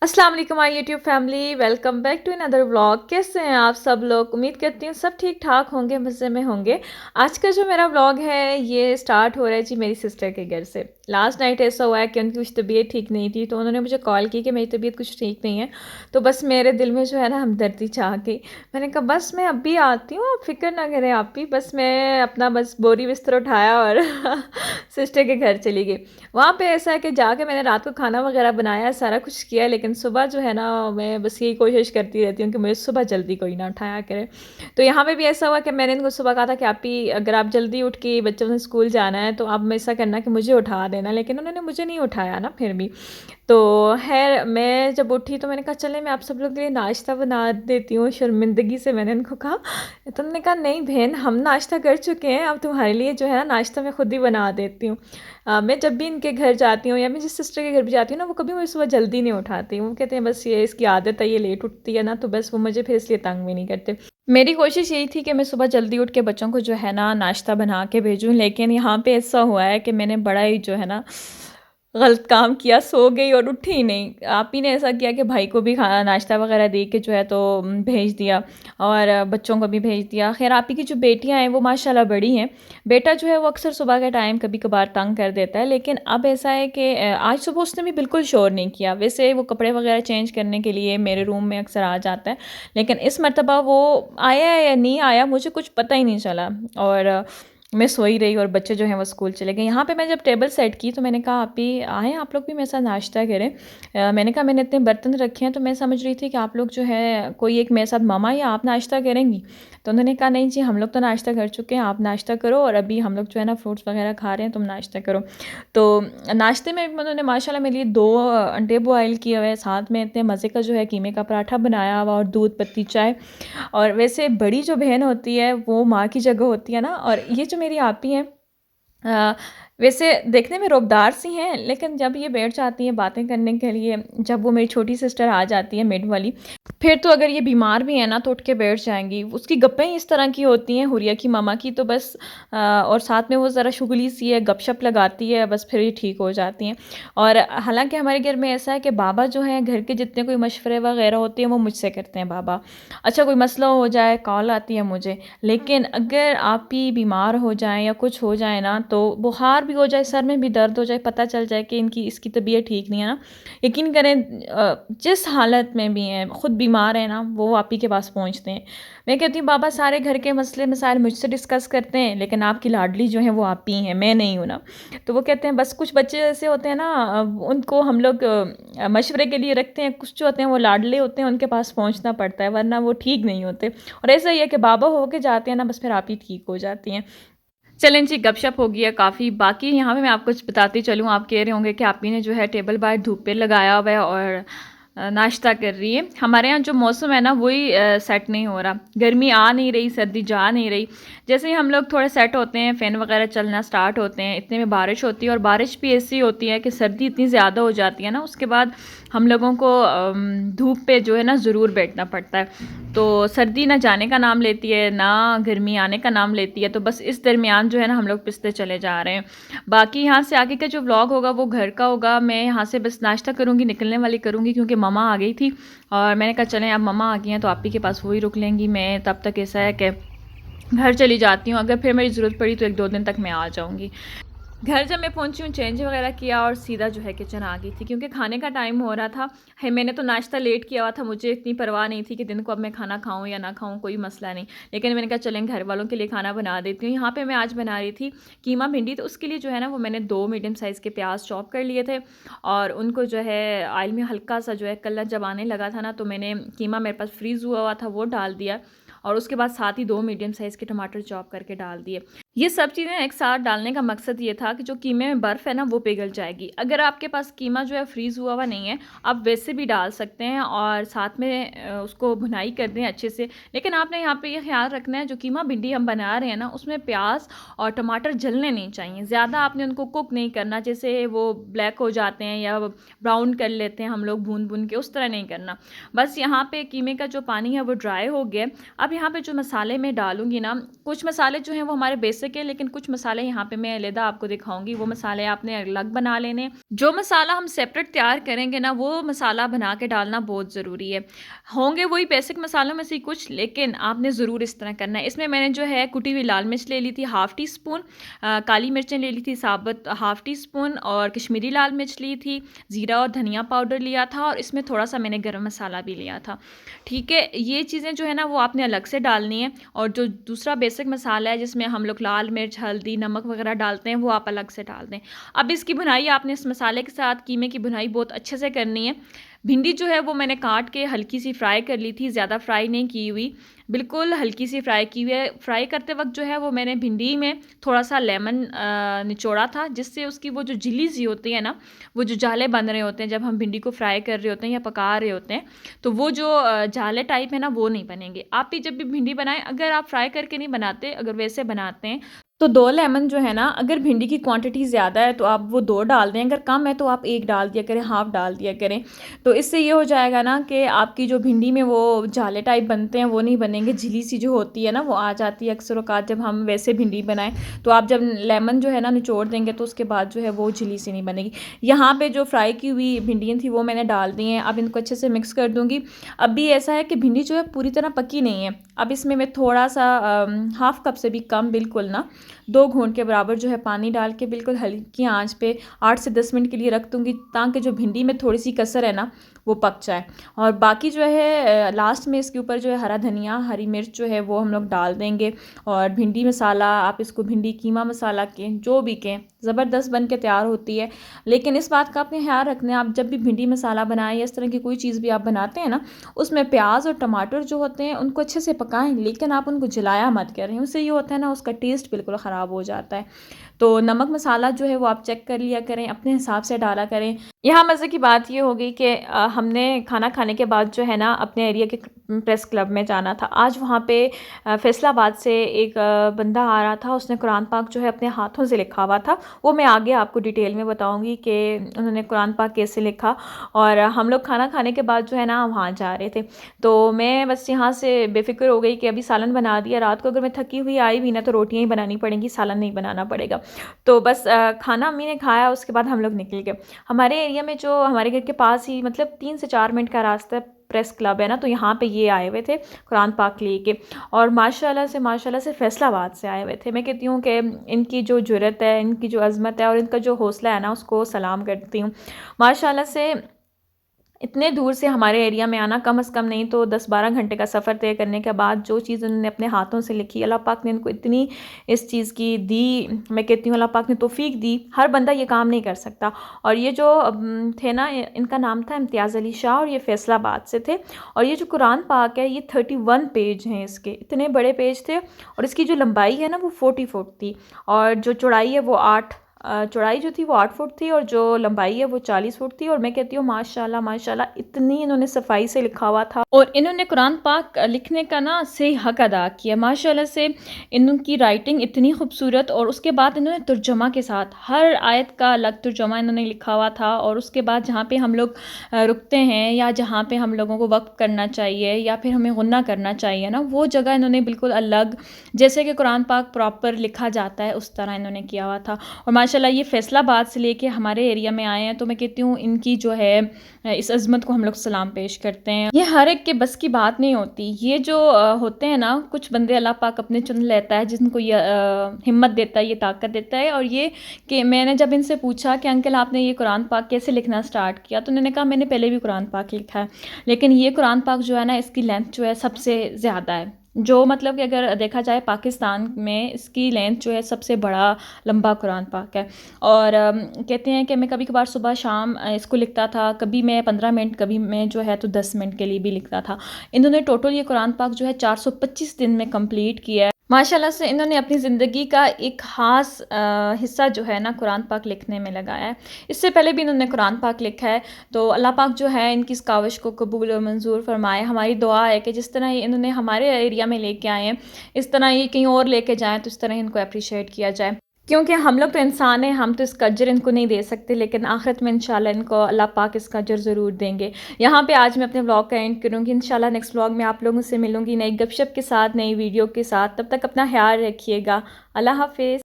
अस्सलाम वालेकुम my YouTube family, welcome back to another vlog. कैसे हैं आप सब लोग? उम्मीद करती हूँ सब ठीक ठाक होंगे, मज़े में होंगे। आज का जो मेरा व्लॉग है ये स्टार्ट हो रहा है जी मेरी सिस्टर के घर से। लास्ट नाइट ऐसा हुआ है कि उनकी कुछ तबीयत ठीक नहीं थी, तो उन्होंने मुझे कॉल की कि मेरी तबीयत कुछ ठीक नहीं है। तो बस मेरे दिल में जो है ना हमदर्दी चाह गई। मैंने कहा बस मैं अभी आती हूँ, आप फिक्र ना करें आप भी। बस मैं अपना बस बोरी बिस्तर उठाया और सिस्टर के घर चली गई। वहाँ पे ऐसा है कि जाके मैंने रात को खाना वगैरह बनाया, सारा कुछ किया, लेकिन सुबह जो है ना मैं बस यही कोशिश करती रहती हूँ कि मुझे सुबह जल्दी कोई ना उठाया करे। तो यहाँ पे भी ऐसा हुआ कि मैंने इनको सुबह कहा था कि आप ही अगर आप जल्दी उठ के बच्चों ने स्कूल जाना है तो आप ऐसा करना कि मुझे उठा देना, लेकिन उन्होंने मुझे नहीं उठाया ना फिर भी। तो खैर मैं जब उठी तो मैंने कहा चले मैं आप सब लोग के लिए नाश्ता बना देती हूँ, शर्मिंदगी से मैंने उनको कहा। तो उन्होंने कहा नहीं बहन, हम नाश्ता कर चुके हैं, अब तुम्हारे लिए जो है ना नाश्ता मैं खुद ही बना देती हूँ। मैं जब भी इनके घर जाती हूँ या मैं जिस सिस्टर के घर भी जाती हूँ ना, वो कभी मुझे सुबह जल्दी नहीं उठाती। वो कहते हैं बस ये इसकी आदत है, ये लेट उठती है ना, तो बस वो मुझे फिर इसलिए तंग भी नहीं करते। मेरी कोशिश यही थी कि मैं सुबह जल्दी उठ के बच्चों को जो है ना नाश्ता बना के भेजूँ, लेकिन यहाँ पे ऐसा हुआ है कि मैंने बड़ा ही जो है ना गलत काम किया, सो गई और उठी ही नहीं। आप ही ने ऐसा किया कि भाई को भी खाना नाश्ता वगैरह दे के जो है तो भेज दिया और बच्चों को भी भेज दिया। खैर आप ही की जो बेटियां हैं वो माशाल्लाह बड़ी हैं। बेटा जो है वो अक्सर सुबह के टाइम कभी कभार तंग कर देता है, लेकिन अब ऐसा है कि आज सुबह उसने भी बिल्कुल शोर नहीं किया। वैसे वो कपड़े वगैरह चेंज करने के लिए मेरे रूम में अक्सर आ जाता है, लेकिन इस मरतबा वो आया या नहीं आया मुझे कुछ पता ही नहीं चला। और मैं सोई रही और बच्चे जो हैं वो स्कूल चले गए। यहाँ पे मैं जब टेबल सेट की तो मैंने कहा आप भी आएँ, आप लोग भी मेरे साथ नाश्ता करें। मैंने कहा मैंने इतने बर्तन रखे हैं, तो मैं समझ रही थी कि आप लोग जो है कोई एक मेरे साथ मामा या आप नाश्ता करेंगी। तो उन्होंने कहा नहीं जी हम लोग तो नाश्ता कर चुके हैं, आप नाश्ता करो और अभी हम लोग जो है ना फ्रूट्स वगैरह खा रहे हैं, तुम नाश्ता करो। तो नाश्ते में उन्होंने माशाल्लाह मेरे लिए 2 अंडे बॉयल किए हुए हैं, साथ में इतने मज़े का जो है कीमे का पराठा बनाया हुआ और दूध पत्ती चाय। और वैसे बड़ी जो बहन होती है वो माँ की जगह होती है ना। और ये जो मेरी आपी हैं अ, वैसे देखने में रौबदार सी हैं, लेकिन जब ये बैठ जाती हैं बातें करने के लिए, जब वो मेरी छोटी सिस्टर आ जाती है मिड वाली, फिर तो अगर ये बीमार भी है ना तो उठ के बैठ जाएंगी। उसकी गप्पें ही इस तरह की होती हैं हुरिया की मामा की, तो बस और साथ में वो ज़रा शुगली सी है, गपशप लगाती है, बस फिर ये ठीक हो जाती हैं। और हालांकि हमारे घर में ऐसा है कि बाबा जो हैं घर के जितने कोई मशवरे वगैरह होते हैं वो मुझसे करते हैं बाबा। अच्छा कोई मसला हो जाए कॉल आती है मुझे, लेकिन अगर आप ही बीमार हो जाएं या कुछ हो जाए ना, तो बुखार भी हो जाए, सर में भी दर्द हो जाए, पता चल जाए कि इनकी इसकी तबीयत ठीक नहीं है ना, यकीन करें जिस हालत में भी हैं खुद बीमार हैं ना वो आप ही के पास पहुंचते हैं। मैं कहती हूँ बाबा सारे घर के मसले मसाइल मुझसे डिस्कस करते हैं, लेकिन आपकी लाडली जो है वो आप ही हैं, मैं नहीं हूँ ना। तो वो कहते हैं बस कुछ बच्चे ऐसे होते हैं ना, उनको हम लोग मशवरे के लिए रखते हैं, कुछ जो होते हैं वो लाडले होते हैं, उनके पास पहुंचना पड़ता है वरना वो ठीक नहीं होते। और ऐसा ही है कि बाबा होके जाते हैं ना बस फिर आप ही ठीक हो जाती हैं। चलें जी गपशप हो गई है काफ़ी। बाकी यहाँ पे मैं आपको कुछ बताती चलूँ, आप कह रहे होंगे कि आप ही ने जो है टेबल बाहर धूप पे लगाया हुआ है और नाश्ता कर रही है। हमारे यहाँ जो मौसम है ना वही सेट नहीं हो रहा, गर्मी आ नहीं रही, सर्दी जा नहीं रही। जैसे ही हम लोग थोड़े सेट होते हैं, फ़ैन वगैरह चलना स्टार्ट होते हैं, इतने में बारिश होती है। और बारिश भी ऐसी होती है कि सर्दी इतनी ज़्यादा हो जाती है ना, उसके बाद हम लोगों को धूप पे जो है ना ज़रूर बैठना पड़ता है। तो सर्दी ना जाने का नाम लेती है ना गर्मी आने का नाम लेती है, तो बस इस दरमियान जो है ना हम लोग पिसते चले जा रहे हैं। बाकी यहाँ से आगे का जो व्लॉग होगा वो घर का होगा। मैं यहाँ से बस नाश्ता करूँगी, निकलने वाली करूँगी, क्योंकि ममा आ गई थी और मैंने कहा चलें अब ममा आ गई हैं तो आप ही के पास वही रुक लेंगी। मैं तब तक ऐसा है कि घर चली जाती हूँ, अगर फिर मेरी ज़रूरत पड़ी तो 1-2 दिन तक मैं आ जाऊँगी। घर जब मैं पहुंची हूँ चेंज वगैरह किया और सीधा जो है किचन आ गई थी, क्योंकि खाने का टाइम हो रहा था। है मैंने तो नाश्ता लेट किया हुआ था, मुझे इतनी परवाह नहीं थी कि दिन को अब मैं खाना खाऊं या ना खाऊं, कोई मसला नहीं। लेकिन मैंने कहा चलें घर वालों के लिए खाना बना देती हूँ। यहाँ पे मैं आज बना रही थी कीमा भिंडी, तो उसके लिए जो है ना वो मैंने 2 मीडियम साइज़ के प्याज चॉप कर लिए थे और उनको जो है ऑयल में हल्का सा जो है कलर जब आने लगा था ना, तो मैंने कीमा मेरे पास फ्रीज़ हुआ हुआ था वो डाल दिया और उसके बाद साथ ही 2 मीडियम साइज़ के टमाटर चॉप करके डाल दिए। ये सब चीज़ें एक साथ डालने का मकसद ये था कि जो कीमे में बर्फ़ है ना वो पिघल जाएगी। अगर आपके पास कीमा जो है फ्रीज़ हुआ हुआ नहीं है, आप वैसे भी डाल सकते हैं और साथ में उसको भुनाई कर दें अच्छे से। लेकिन आपने यहाँ पे ये ख्याल रखना है जो कीमा भिंडी हम बना रहे हैं ना उसमें प्याज और टमाटर जलने नहीं चाहिए, ज़्यादा आपने उनको कुक नहीं करना, जैसे वो ब्लैक हो जाते हैं या ब्राउन कर लेते हैं हम लोग भून भून के, उस तरह नहीं करना। बस यहाँ पे कीमे का जो पानी है वो ड्राई हो गया। अब यहाँ पे जो मसाले मैं डालूँगी ना, कुछ मसाले जो हैं वो हमारे बेसिक बेसिक है, लेकिन कुछ मसाले यहाँ पे मैं अलग आपको दिखाऊंगी। वो मसाले आपने अलग बना लेने। जो मसाला हम सेपरेट तैयार करेंगे ना, वो मसाला बना के डालना बहुत ज़रूरी है। होंगे वही बेसिक मसालों में से कुछ, लेकिन आपने ज़रूर इस तरह करना है। इसमें मैंने जो है कुटी हुई लाल मिर्च ले ली थी हाफ़ टी स्पून, काली मिर्चें ले ली थी साबुत हाफ़ टी स्पून, और कश्मीरी लाल मिर्च ली थी, ज़ीरा और धनिया पाउडर लिया था, और इसमें थोड़ा सा मैंने गरम मसाला भी लिया था। ठीक है, ये चीज़ें जो है ना वो आपने अलग से डालनी है। और जो दूसरा बेसिक मसाला है जिसमें हम लोग लाल मिर्च, हल्दी, नमक वगैरह डालते हैं, वो आप अलग से डाल दें। अब इसकी भुनाई आपने इस मसाले के साथ कीमे की भुनाई बहुत अच्छे से करनी है। भिंडी जो है वो मैंने काट के हल्की सी फ्राई कर ली थी, ज़्यादा फ्राई नहीं की हुई, बिल्कुल हल्की सी फ्राई की हुई है। फ्राई करते वक्त जो है वो मैंने भिंडी में थोड़ा सा लेमन निचोड़ा था, जिससे उसकी वो जो झिल्ली सी होती है ना, वो जो जाले बन रहे होते हैं जब हम भिंडी को फ्राई कर रहे होते हैं या पका रहे होते हैं, तो वो जो जाले टाइप है ना वो नहीं बनेंगे। आप भी जब भी भिंडी बनाएं, अगर आप फ्राई करके नहीं बनाते, अगर वैसे बनाते हैं, तो 2 लेमन जो है ना, अगर भिंडी की क्वांटिटी ज़्यादा है तो आप वो 2 डाल दें, अगर कम है तो आप 1 डाल दिया करें, हाफ़ डाल दिया करें। तो इससे ये हो जाएगा ना कि आपकी जो भिंडी में वो जाले टाइप बनते हैं वो नहीं बनेंगे, झिली सी जो होती है ना वो आ जाती है अक्सर औक़ात जब हम वैसे भिंडी बनाएं। तो आप जब लेमन जो है ना निचोड़ देंगे तो उसके बाद जो है वो झिली सी नहीं बनेगी। यहाँ पर जो फ्राई की हुई भिंडियाँ थी वो मैंने डाल दी हैं। अब इनको अच्छे से मिक्स कर दूँगी। अब भी ऐसा है कि भिंडी जो है पूरी तरह पकी नहीं है। अब इसमें मैं थोड़ा सा हाफ़ कप से भी कम, बिल्कुल ना 2 घूंट के बराबर जो है पानी डाल के बिल्कुल हल्की आंच पे 8 से 10 मिनट के लिए रख दूँगी, ताकि जो भिंडी में थोड़ी सी कसर है ना वो पक जाए। और बाकी जो है लास्ट में इसके ऊपर जो है हरा धनिया, हरी मिर्च जो है वो हम लोग डाल देंगे। और भिंडी मसाला, आप इसको भिंडी कीमा मसाला कहें, जो भी कहें, ज़बरदस्त बन के तैयार होती है। लेकिन इस बात का आपने ख्याल रखना है, आप जब भी भिंडी मसाला बनाएं या इस तरह की कोई चीज़ भी आप बनाते हैं ना, उसमें प्याज और टमाटर जो होते हैं उनको अच्छे से पकाएं, लेकिन आप उनको जलाया मत करें। उससे ये होता है ना उसका टेस्ट बिल्कुल ख़राब हो जाता है। तो नमक मसाला जो है वो आप चेक कर लिया करें, अपने हिसाब से डाला करें। यहाँ मज़े की बात ये हो गई कि हमने खाना खाने के बाद जो है ना अपने एरिया के प्रेस क्लब में जाना था। आज वहाँ पे फैसलाबाद से एक बंदा आ रहा था, उसने कुरान पाक जो है अपने हाथों से लिखा हुआ था। वो मैं आगे आपको डिटेल में बताऊँगी कि उन्होंने कुरान पाक कैसे लिखा। और हम लोग खाना खाने के बाद जो है ना वहाँ जा रहे थे, तो मैं बस यहाँ से बेफ़िक्र हो गई कि अभी सालन बना दिया, रात को अगर मैं थकी हुई आई भी ना तो रोटियाँ ही बनानी पड़ेंगी, सालन नहीं बनाना पड़ेगा। तो बस खाना अम्मी ने खाया, उसके बाद हम लोग निकल गए। हमारे एरिया में जो हमारे घर के पास ही मतलब 3 से 4 मिनट का रास्ता प्रेस क्लब है ना, तो यहाँ पे ये आए हुए थे कुरान पाक लेके, और माशाल्लाह से फैसलाबाद से आए हुए थे। मैं कहती हूँ कि इनकी जो जुर्रत है, इनकी जो अज़मत है और इनका जो हौसला है ना, उसको सलाम करती हूँ। माशाल्लाह से इतने दूर से हमारे एरिया में आना, कम से कम नहीं तो 10-12 घंटे का सफ़र तय करने के बाद जो चीज़ उन्होंने अपने हाथों से लिखी, अल्लाह पाक ने इनको इतनी इस चीज़ की दी। मैं कहती हूँ अल्लाह पाक ने तौफ़ीक दी, हर बंदा ये काम नहीं कर सकता। और ये जो थे ना, इनका नाम था इम्तियाज़ अली शाह, और ये फैसलाबाद से थे। और ये जो कुरान पाक है ये 31 पेज हैं इसके, इतने बड़े पेज थे। और इसकी जो लंबाई है ना वो 40 फुट थी, और जो चौड़ाई है वो 8 चौड़ाई जो थी वो 8 फुट थी, और जो लंबाई है वो 40 फुट थी। और मैं कहती हूँ माशाल्लाह माशाल्लाह इतनी इन्होंने सफाई से लिखा हुआ था, और इन्होंने कुरान पाक लिखने का ना सही हक अदा किया। माशाल्लाह से इनकी राइटिंग इतनी खूबसूरत, और उसके बाद इन्होंने तर्जुमा के साथ हर आयत का अलग तर्जुमा इन्होंने लिखा हुआ था। और उसके बाद जहाँ पे हम लोग रुकते हैं या जहाँ पे हम लोगों को वक्फ करना चाहिए या फिर हमें गुन्ना करना चाहिए ना, वो जगह इन्होंने बिल्कुल अलग, जैसे कि कुरान पाक प्रॉपर लिखा जाता है उस तरह इन्होंने किया हुआ था। और माशाल्लाह ये फैसलाबाद से लेके हमारे एरिया में आए हैं, तो मैं कहती हूँ इनकी जो है इस अज़मत को हम लोग सलाम पेश करते हैं। ये हर एक के बस की बात नहीं होती। ये जो होते हैं ना, कुछ बंदे अल्लाह पाक अपने चुन लेता है, जिनको ये हिम्मत देता है, ये ताकत देता है। और ये कि मैंने जब इनसे पूछा कि अंकल आपने ये कुरान पाक कैसे लिखना स्टार्ट किया, तो उन्होंने कहा मैंने पहले भी कुरान पाक लिखा है, लेकिन ये कुरान पाक जो है ना इसकी लेंथ जो है सबसे ज़्यादा है। जो मतलब कि अगर देखा जाए पाकिस्तान में इसकी लेंथ जो है सबसे बड़ा लंबा कुरान पाक है। और कहते हैं कि मैं कभी कभार सुबह शाम इसको लिखता था, कभी मैं 15 मिनट, कभी मैं जो है तो 10 मिनट के लिए भी लिखता था। इन्होंने टोटल ये कुरान पाक जो है 425 दिन में कंप्लीट किया है। माशाल्लाह से इन्होंने अपनी ज़िंदगी का एक ख़ास हिस्सा जो है ना कुरान पाक लिखने में लगाया है। इससे पहले भी इन्होंने कुरान पाक लिखा है, तो अल्लाह पाक जो है इनकी इस काविश को कबूल और मंजूर फरमाए। हमारी दुआ है कि जिस तरह ये इन्होंने हमारे एरिया में लेके आए हैं, इस तरह ये कहीं और लेके जाएँ, तो इस तरह इनको अप्रिशिएट किया जाए। क्योंकि हम लोग तो इंसान हैं, हम तो इसका अजर इनको नहीं दे सकते, लेकिन आखिरत में इंशाल्लाह इनको अल्लाह पाक इसका अजर ज़रूर देंगे। यहाँ पे आज मैं अपने व्लॉग का एंड करूँगी। इंशाल्लाह नेक्स्ट व्लॉग में आप लोगों से मिलूँगी नई गपशप के साथ, नई वीडियो के साथ। तब तक अपना ख्याल रखिएगा। अल्लाह हाफ़िज़।